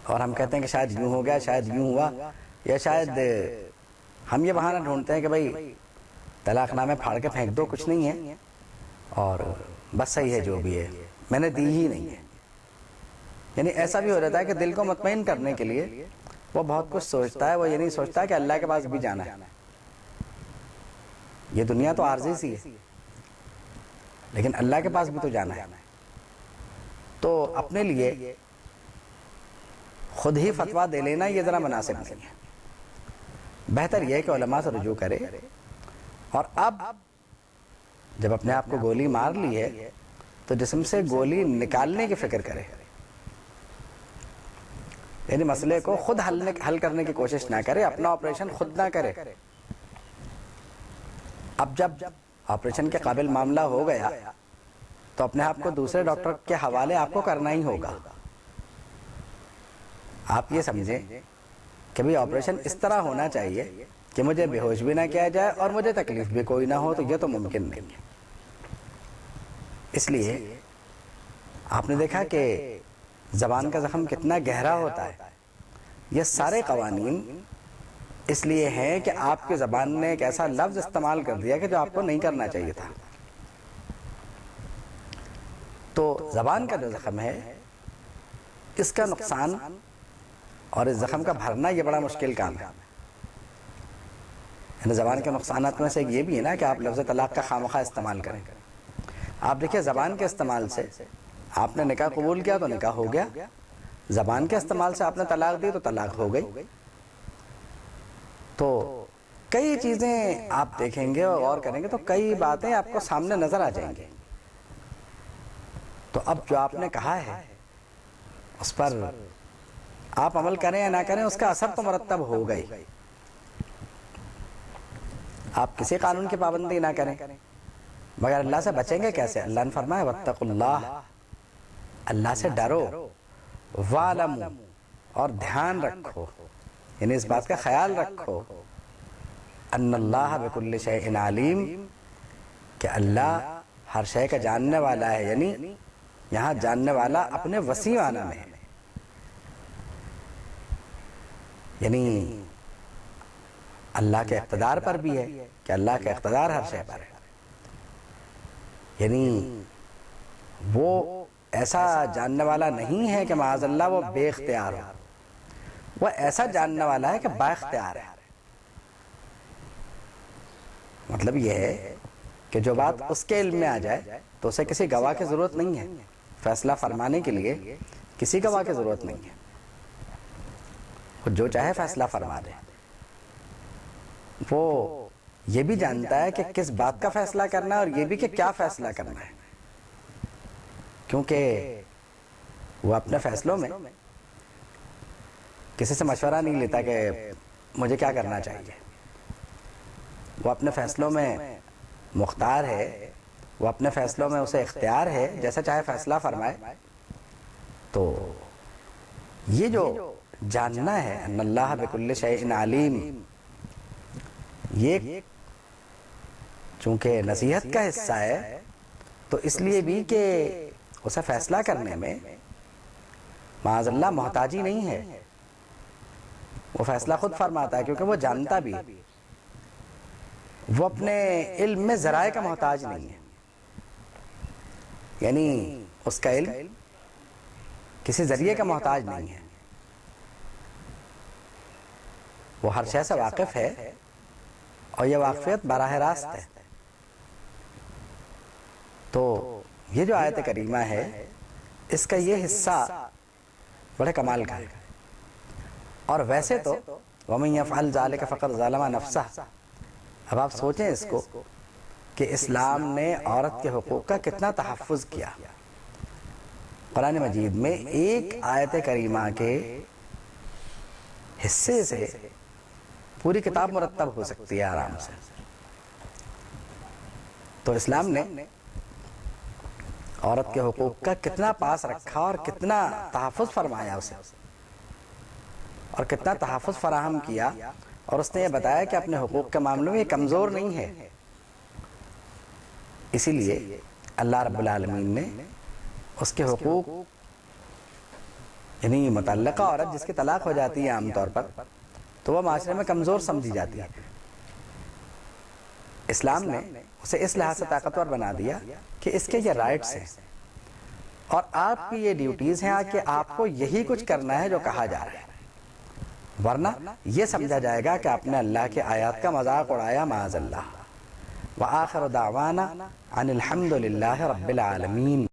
اور ہم کہتے ہیں کہ شاید یوں ہو گیا، شاید یوں ہوا، یا شاید ہم یہ بہانہ ڈھونڈتے ہیں کہ بھائی طلاق نامے پھاڑ کے پھینک دو، کچھ نہیں ہے، اور بس صحیح ہے جو بھی ہے، میں نے دی ہی نہیں ہے۔ یعنی ایسا بھی ہو جاتا ہے کہ دل کو مطمئن کرنے کے لیے وہ بہت کچھ سوچتا ہے، وہ یہ نہیں سوچتا کہ اللہ کے پاس بھی جانا ہے۔ یہ دنیا تو عارضی سی ہے، لیکن اللہ کے پاس بھی تو جانا ہے۔ تو اپنے لیے خود ہی فتویٰ دے لینا یہ ذرا مناسب نہیں ہے۔ بہتر یہ ہے کہ علماء سے رجوع کرے، اور اب جب اپنے آپ کو گولی مار لی ہے تو جسم سے گولی نکالنے کی فکر کرے، یعنی مسئلے کو خود حل کرنے کی کوشش نہ کرے، اپنا آپریشن خود نہ کرے۔ اب جب آپریشن کے قابل معاملہ ہو گیا تو اپنے آپ کو دوسرے ڈاکٹر کے حوالے آپ کو کرنا ہی ہوگا۔ آپ یہ سمجھیں کہ بھئی آپریشن اس طرح ہونا چاہیے کہ مجھے بے ہوش بھی نہ کیا جائے اور مجھے تکلیف بھی کوئی نہ ہو، تو یہ تو ممکن نہیں ہے۔ اس لیے آپ نے دیکھا کہ زبان کا زخم کتنا گہرا ہوتا ہے۔ یہ سارے قوانین اس لیے ہیں کہ آپ کی زبان نے ایک ایسا لفظ استعمال کر دیا کہ جو آپ کو نہیں کرنا چاہیے تھا۔ تو زبان کا جو زخم ہے، اس کا نقصان اور اس زخم کا بھرنا یہ بڑا مشکل کام ہے۔ یعنی زبان کے نقصانات میں سے یہ بھی ہے نا کہ آپ لفظ طلاق کا خواہ استعمال کریں۔ آپ دیکھیں زبان کے استعمال سے آپ نے نکاح قبول کیا تو نکاح ہو گیا، زبان کے استعمال سے آپ نے طلاق دی تو طلاق ہو گئی۔ تو کئی چیزیں آپ دیکھیں گے اور غور کریں گے تو کئی باتیں آپ کو سامنے نظر آ جائیں گی۔ تو اب جو آپ نے کہا ہے اس پر آپ عمل کریں یا نہ کریں، اس کا اثر تو مرتب ہو گئی۔ آپ کسی قانون کی پابندی نہ کریں، مگر اللہ سے بچیں گے کیسے؟ اللہ نے فرمایا واتقوا اللہ، اللہ سے ڈرو، وَاعْلَمُوا، اور دھیان رکھو، یعنی اس بات کا خیال رکھو، ان اللہ بکل شیء علیم، کہ اللہ ہر شے کا جاننے والا ہے۔ یعنی یہاں جاننے والا اپنے وسیع معنی میں ہے، یعنی اللہ کے اقتدار پر بھی ہے کہ اللہ کا اقتدار ہر شے پر ہے۔ یعنی وہ ایسا جاننے والا نہیں ہے کہ معاذ اللہ وہ بے اختیار ہو، وہ ایسا جاننے والا ہے کہ با اختیار ہے۔ مطلب یہ ہے کہ جو بات اس کے علم میں آ جائے تو اسے کسی گواہ کی ضرورت نہیں ہے، فیصلہ فرمانے کے لیے کسی گواہ کی ضرورت نہیں ہے، وہ جو چاہے فیصلہ فرما دے۔ وہ یہ بھی جانتا ہے کہ کس بات کا فیصلہ کرنا ہے اور یہ بھی کہ کیا فیصلہ کرنا ہے، کیونکہ وہ اپنے فیصلوں میں کسی سے مشورہ نہیں لیتا کہ مجھے کیا کرنا چاہیے۔ وہ اپنے فیصلوں میں مختار ہے، وہ اپنے فیصلوں میں اسے اختیار ہے، جیسا چاہے فیصلہ فرمائے۔ تو یہ جو جاننا ہے ان اللہ بکل شیء علیم، یہ چونکہ نصیحت کا حصہ ہے تو اس لیے بھی کہ اسے فیصلہ کرنے میں معاذ اللہ محتاجی نہیں ہے، وہ فیصلہ خود فرماتا ہے، کیونکہ وہ جانتا بھی، وہ اپنے علم میں ذرائع کا محتاج نہیں ہے۔ یعنی اس کا علم کسی ذریعے کا محتاج نہیں ہے، وہ ہر شے سے واقف ہے، اور یہ واقفیت براہ راست ہے۔ تو یہ جو آیت کریمہ ہے اس کا یہ حصہ بڑے کمال کا ہے۔ اور ویسے تو وَمَن يَفْعَلْ ذَلِكَ فَقَدْ ظَلَمَ نَفْسَهُ، اب آپ سوچیں اس کو کہ اسلام نے عورت کے حقوق کا کتنا تحفظ کیا۔ قرآن مجید میں ایک آیت کریمہ کے حصے سے پوری کتاب مرتب ہو سکتی ہے آرام سے۔ تو اسلام نے عورت کے حقوق کا کتنا پاس رکھا اور کتنا تحفظ فرمایا اسے، اور کتنا تحفظ فراہم کیا، اور اس نے یہ بتایا کہ اپنے حقوق کے معاملے میں یہ کمزور نہیں ہے۔ اسی لیے اللہ رب العالمین نے اس کے حقوق یعنی متعلقہ عورت جس کی طلاق ہو جاتی ہے عام طور پر تو وہ معاشرے میں کمزور سمجھی جاتی ہے. اسلام نے اسے اس لحاظ سے طاقتور بنا دیا کہ اس کے یہ رائٹس ہیں اور آپ کی یہ ڈیوٹیز ہیں کہ آپ کو یہی کچھ کرنا ہے جو کہا جا رہا ہے، ورنہ یہ سمجھا جائے گا کہ آپ نے اللہ کے آیات کا مذاق اڑایا معاذ اللہ. وآخر دعوانا ان الحمد للہ رب العالمین.